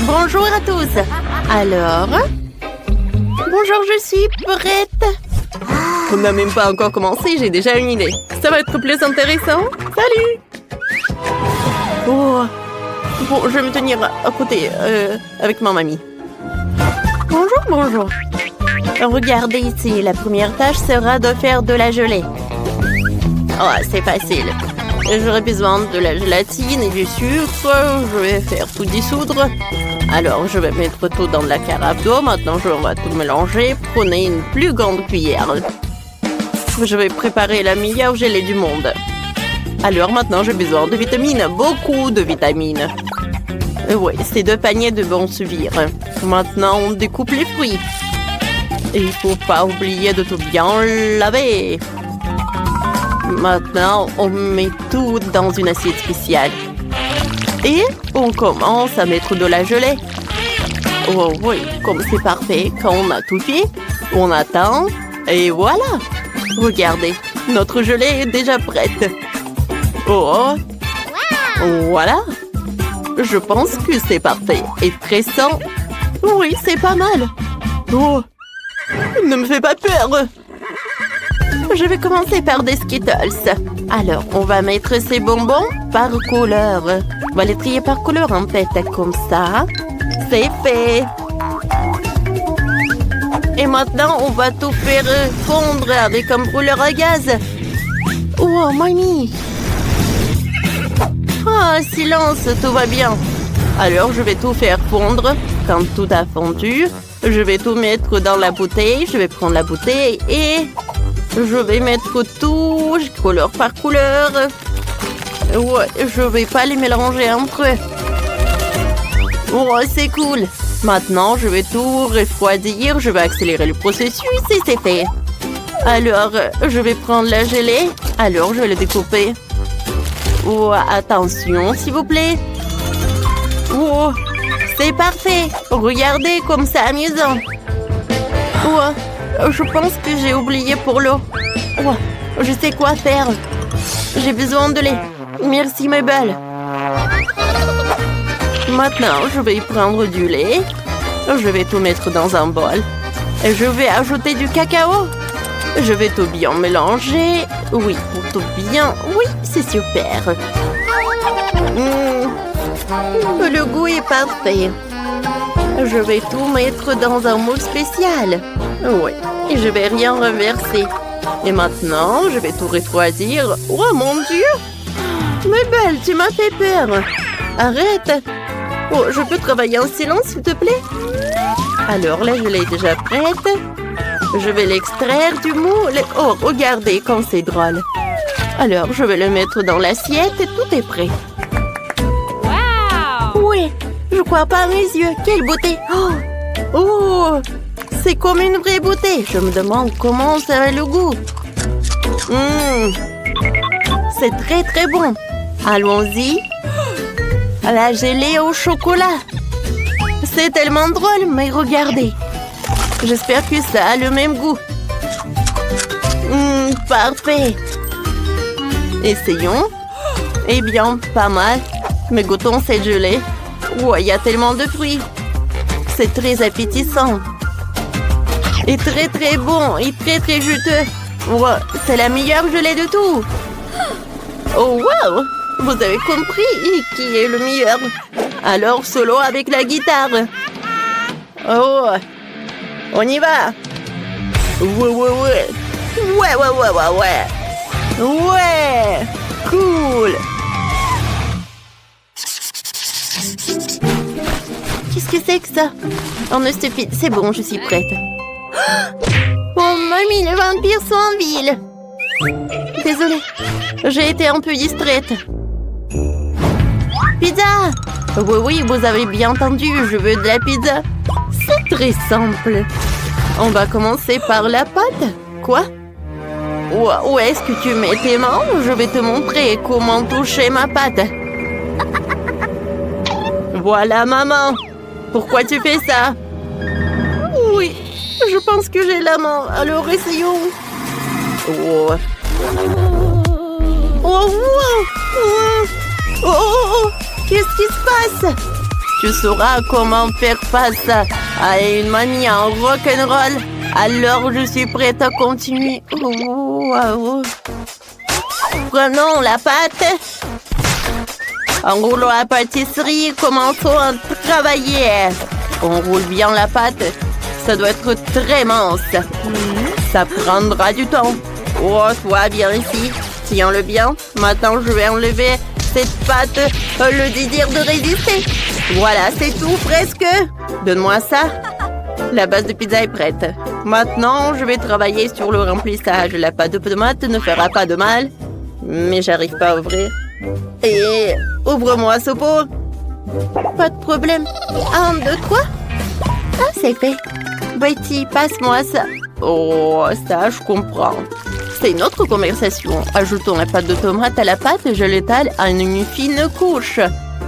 Bonjour à tous. Alors? Bonjour, je suis prête. On n'a même pas encore commencé, j'ai déjà une idée. Ça va être plus intéressant. Salut! Oh! Bon, je vais me tenir à côté avec ma mamie. Bonjour, bonjour. Regardez ici, la première tâche sera de faire de la gelée. Oh, c'est facile. J'aurai besoin de la gélatine et du sucre. Je vais faire tout dissoudre. Alors, je vais mettre tout dans la carafe d'eau. Maintenant, on va tout mélanger. Prenez une plus grande cuillère. Je vais préparer la meilleure gelée du monde. Alors, maintenant, j'ai besoin de vitamines. Beaucoup de vitamines. Oui, ces 2 paniers devront suffire. Maintenant, on découpe les fruits. Et il ne faut pas oublier de tout bien laver. Maintenant, on met tout dans une assiette spéciale. Et on commence à mettre de la gelée. Oh oui, comme c'est parfait. Quand on a tout fait, on attend. Et voilà. Regardez, notre gelée est déjà prête. Oh, voilà. Je pense que c'est parfait. Et très sain. Oui, c'est pas mal. Oh, ne me fais pas peur. Je vais commencer par des Skittles. Alors, on va mettre ces bonbons par couleur. On va les trier par couleur en fait, comme ça. C'est fait. Et maintenant, on va tout faire fondre avec un brûleur à gaz. Oh, mamie. Ah, silence, tout va bien. Alors, je vais tout faire fondre. Quand tout a fondu, je vais tout mettre dans la bouteille. Je vais prendre la bouteille et je vais mettre tout, couleur par couleur. Ouais, je vais pas les mélanger entre eux. Oh, c'est cool. Maintenant, je vais tout refroidir. Je vais accélérer le processus et c'est fait. Alors, je vais prendre la gelée. Alors, je vais le découper. Oh, attention, s'il vous plaît. Oh, c'est parfait. Regardez comme c'est amusant. Oh, je pense que j'ai oublié pour l'eau. Oh, je sais quoi faire. J'ai besoin de lait. Merci, Mabel. Maintenant, je vais prendre du lait. Je vais tout mettre dans un bol. Et je vais ajouter du cacao. Je vais tout bien mélanger. Oui, pour tout bien. Oui, c'est super. Le goût est parfait. Je vais tout mettre dans un moule spécial. Oui, et je vais rien renverser. Et maintenant, je vais tout refroidir. Oh mon Dieu! Mabel, tu m'as fait peur. Arrête. Oh, je peux travailler en silence, s'il te plaît? Alors, la gelée est déjà prête. Je vais l'extraire du moule. Oh, regardez comme c'est drôle. Alors, je vais le mettre dans l'assiette et tout est prêt. Wow! Oui, je crois pas à mes yeux. Quelle beauté! Oh, c'est comme une vraie beauté. Je me demande comment ça a le goût. C'est très très bon. Allons-y. La gelée au chocolat. C'est tellement drôle, mais regardez. J'espère que ça a le même goût. Parfait. Essayons. Eh bien, pas mal. Mais goûtons cette gelée. Ouais, il y a tellement de fruits. C'est très appétissant. Et très très bon. Et très très juteux. Ouais, c'est la meilleure gelée de tout. Oh, wow! Vous avez compris qui est le meilleur. Alors, solo avec la guitare. Oh! On y va! Ouais! Ouais! Cool! Qu'est-ce que c'est que ça? Oh, non, stupide. C'est bon, je suis prête. Oh, mamie, les vampires sont en ville. Désolée, j'ai été un peu distraite. Pizza! Oui, vous avez bien entendu, je veux de la pizza. C'est très simple. On va commencer par la pâte. Quoi? Où est-ce que tu mets tes mains? Je vais te montrer comment toucher ma pâte. Voilà, maman. Pourquoi tu fais ça? Oui, je pense que j'ai la main. Alors, essayons. Oh. Oh, wow. Oh. Qu'est-ce qui se passe? Tu sauras comment faire face à une mamie en rock'n'roll. Alors, je suis prête à continuer. Wow. Prenons la pâte. Enroulons la pâtisserie. Commençons à travailler. On roule bien la pâte. Ça doit être très mince. Ça prendra du temps. Oh, toi, viens ici. Tiens-le bien. Maintenant, je vais enlever cette pâte. Le désir de résister. Voilà, c'est tout, presque. Donne-moi ça. La base de pizza est prête. Maintenant, je vais travailler sur le remplissage. La pâte de tomate ne fera pas de mal. Mais j'arrive pas à ouvrir. Et ouvre-moi ce pot. Pas de problème. 1, 2, 3. Ah, c'est fait. Betty, passe-moi ça. Oh, ça, je comprends. C'est une autre conversation. Ajoutons la pâte de tomate à la pâte et je l'étale en une fine couche.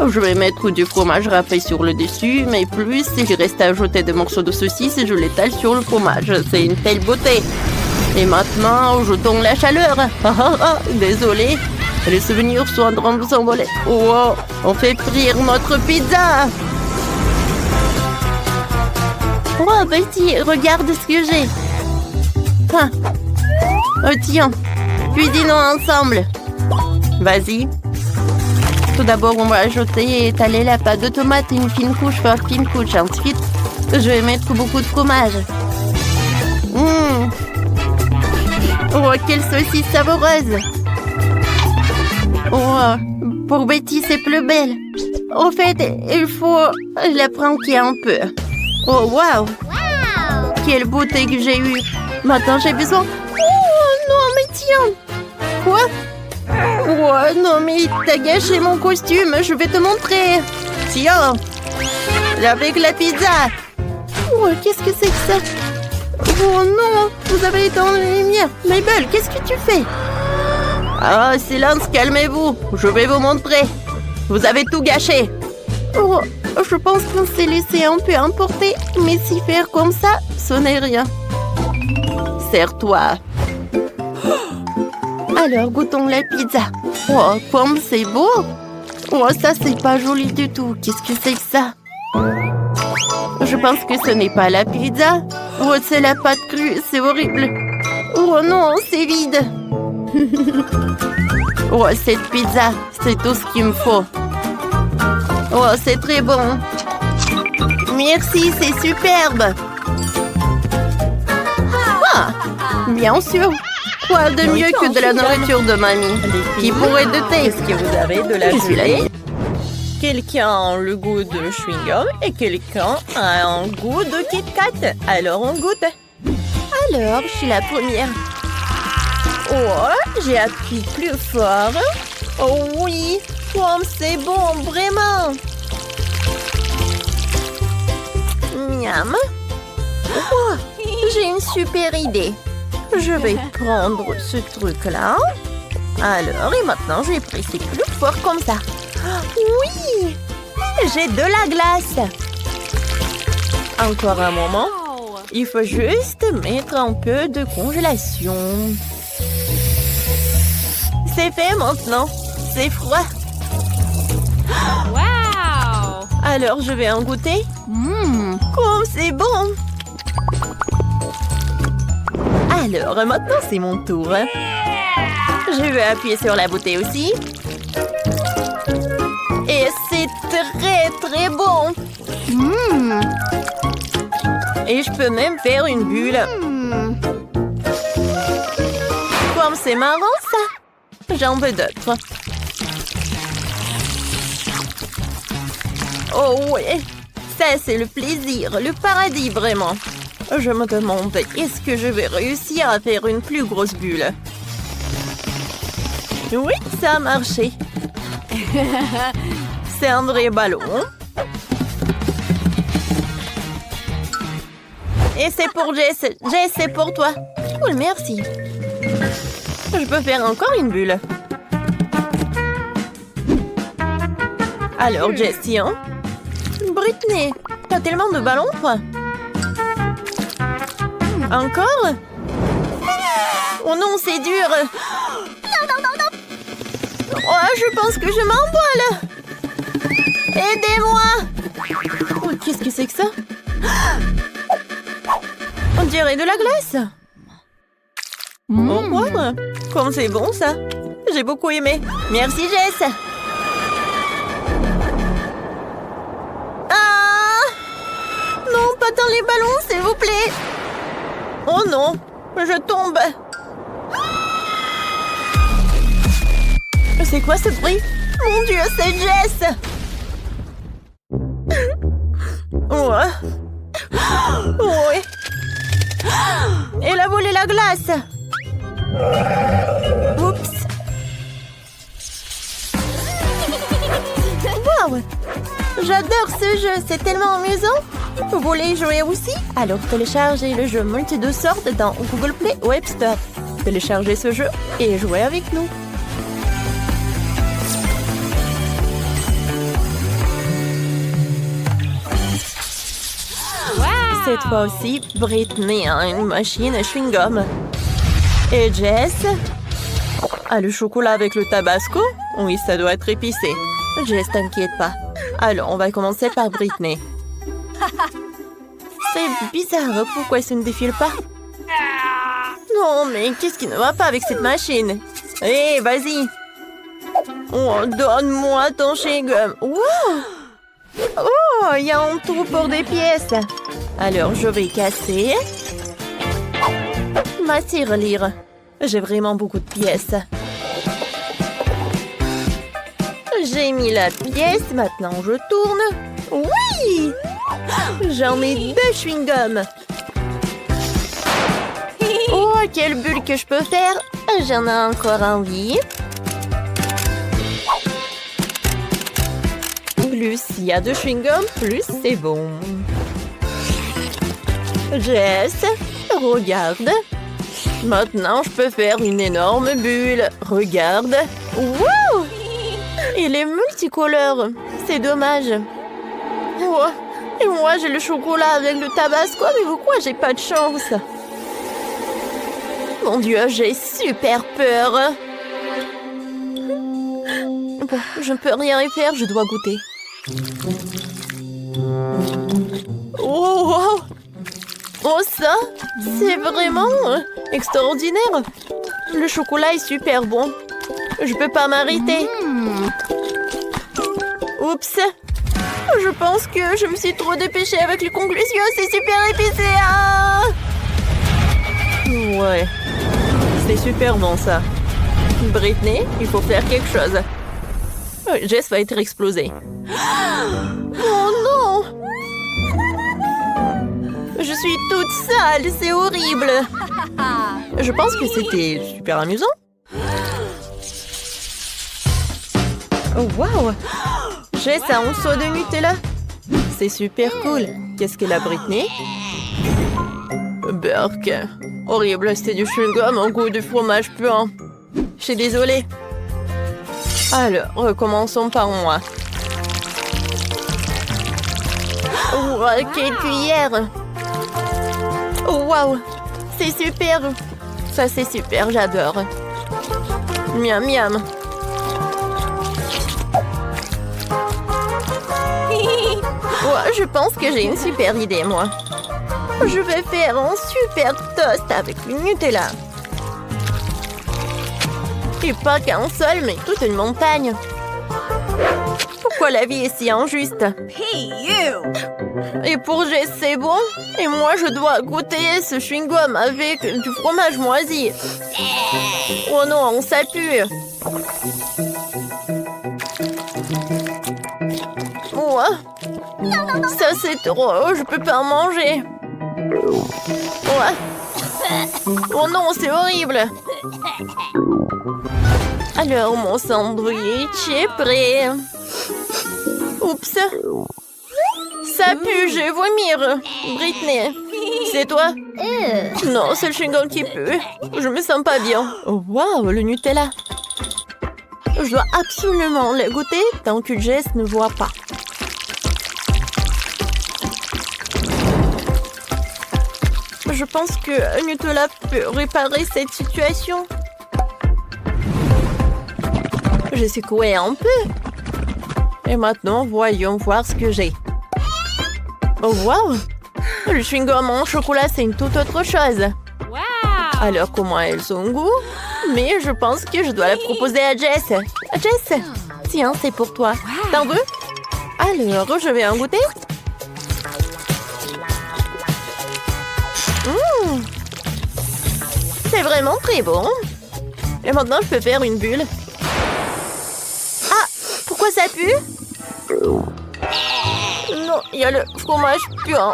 Je vais mettre du fromage râpé sur le dessus, mais plus, il reste à ajouter des morceaux de saucisse et je l'étale sur le fromage. C'est une telle beauté. Et maintenant, ajoutons la chaleur. Désolé. Les souvenirs sont en train de s'envoler. Oh, on fait frire notre pizza. Oh, Betty, regarde ce que j'ai. Oh, tiens, cuisinons ensemble. Vas-y. Tout d'abord, on va ajouter et étaler la pâte de tomate, une fine couche par fine couche. Ensuite, je vais mettre beaucoup de fromage. Oh, quelle saucisse savoureuse. Oh, pour Betty, c'est plus belle. Au fait, il faut la pranker un peu. Oh, wow. Quelle beauté que j'ai eue. Maintenant, j'ai besoin... Oh, non, mais tiens. Quoi? Oh, non, mais t'as gâché mon costume. Je vais te montrer. Tiens. Avec la pizza. Oh, qu'est-ce que c'est que ça? Oh non, vous avez éteint les lumières. Mabel, qu'est-ce que tu fais? Ah, silence, calmez-vous. Je vais vous montrer. Vous avez tout gâché. Oh, je pense qu'on s'est laissé un peu emporter. Mais si faire comme ça, ce n'est rien. Serre-toi. Alors, goûtons la pizza. Oh, comme c'est beau. Oh, ça, c'est pas joli du tout. Qu'est-ce que c'est que ça? Je pense que ce n'est pas la pizza. Oh, c'est la pâte crue. C'est horrible. Oh non, c'est vide. Oh, cette pizza, c'est tout ce qu'il me faut. Oh, c'est très bon. Merci, c'est superbe. Ah, bien sûr. Quoi de mieux que de la nourriture de mamie? Qui pourrait douter? Est-ce que vous avez de la gelée? Quelqu'un a le goût de chewing-gum et quelqu'un a un goût de Kit Kat. Alors on goûte. Alors, je suis la première. Oh, j'ai appuyé plus fort. Oh oui, comme c'est bon, vraiment. Miam. Oh, j'ai une super idée. Je vais prendre ce truc-là. Alors, et maintenant, je vais presser plus fort comme ça. Oui! J'ai de la glace. Encore un moment. Il faut juste mettre un peu de congélation. C'est fait maintenant. C'est froid. Wow! Alors, je vais en goûter. Comme c'est bon! Alors, maintenant, c'est mon tour. Je vais appuyer sur la bouteille aussi. Et c'est très, très bon. Et je peux même faire une bulle. Comme c'est marrant, ça. J'en veux d'autres. Oh oui, ça c'est le plaisir, le paradis vraiment. Je me demande, est-ce que je vais réussir à faire une plus grosse bulle? Oui, ça a marché. C'est un vrai ballon. Et c'est pour Jess. Jess, c'est pour toi. Cool, merci. Je peux faire encore une bulle. Alors, Jess, tiens. Britney, t'as tellement de ballons, quoi. Encore? Oh non, c'est dur. Oh, je pense que je m'envole. Aidez-moi. c'est que ça? On dirait de la glace. Oh, wow. Comme c'est bon, ça. J'ai beaucoup aimé. Merci, Jess. Ah! Non, pas dans les ballons, s'il vous plaît. Oh non, je tombe. C'est quoi ce bruit? Mon Dieu, c'est Jess. Ouais. Oui. Elle a volé la glace. Oups. Wow. J'adore ce jeu, c'est tellement amusant. Vous voulez y jouer aussi? Alors téléchargez le jeu Multi de Sword dans Google Play ou App Store. Téléchargez ce jeu et jouez avec nous. Cette fois aussi, Britney a une machine à chewing-gum. Et Jess a le chocolat avec le tabasco? Oui, ça doit être épicé. Jess, t'inquiète pas. Alors, on va commencer par Britney. C'est bizarre, pourquoi ça ne défile pas? Non, mais qu'est-ce qui ne va pas avec cette machine? Hé, vas-y. Oh, donne-moi ton chewing-gum. Wow! Oh, il y a un trou pour des pièces. Alors, je vais casser ma tirelire. J'ai vraiment beaucoup de pièces. J'ai mis la pièce, maintenant je tourne. Oui! J'en ai 2 chewing-gums. Oh, quelle bulle que je peux faire. J'en ai encore envie. Plus il y a de chewing-gum, plus c'est bon. Jess, regarde. Maintenant, je peux faire une énorme bulle. Regarde. Wow! Il est multicolore. C'est dommage. Oh, et moi, j'ai le chocolat avec le tabasco, mais pourquoi j'ai pas de chance? Mon Dieu, j'ai super peur. Bon, je ne peux rien y faire, je dois goûter. Oh, wow! Oh, ça, c'est vraiment extraordinaire. Le chocolat est super bon. Je peux pas m'arrêter. Oups. Je pense que je me suis trop dépêchée avec les conclusions. C'est super épicé. Ah! Ouais. C'est super bon, ça. Britney, il faut faire quelque chose. Jess va être explosée. Oh non! Je suis toute sale, c'est horrible. Je pense que c'était super amusant. Oh, wow! Jess a un seau de Nutella. C'est super cool. Qu'est-ce qu'elle a, Britney? Burk. Horrible, c'était du chewing-gum en goût de fromage puant. Je suis désolée. Alors, recommençons par moi. Oh, quelle cuillère! Oh, wow! C'est super! Ça, c'est super, j'adore. Miam, miam. Oh, je pense que j'ai une super idée, moi. Je vais faire un super toast avec du Nutella. Et pas qu'un seul, mais toute une montagne. Pourquoi la vie est si injuste? Hey, you! Et pour Jess, c'est bon? Et moi, je dois goûter ce chewing-gum avec du fromage moisi. Oh non, ça pue. Oh, ça, c'est trop. Je peux pas en manger. Oh non, c'est horrible. Alors, mon sandwich est prêt. Oups. Ça pue, je vais vomir. Britney, c'est toi? Non, c'est le chewing-gum qui pue. Je me sens pas bien. Oh, wow, le Nutella. Je dois absolument le goûter tant que Jess ne voit pas. Je pense que Nutella peut réparer cette situation. J'ai secoué un peu. Et maintenant, voyons voir ce que j'ai. Oh, wow! Le chewing-gum en chocolat, c'est une toute autre chose. Alors, comment elles ont goût? Mais je pense que je dois la proposer à Jess. Jess, tiens, c'est pour toi. T'en veux? Alors, je vais en goûter. C'est vraiment très bon. Et maintenant, je peux faire une bulle. Ah! Pourquoi ça pue? Non, il y a le fromage puant.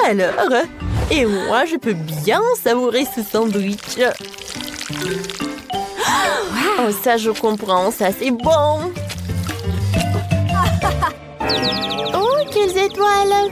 Alors, et moi, je peux bien savourer ce sandwich. Oh, ça, je comprends. Ça, c'est bon. Oh, quelles étoiles!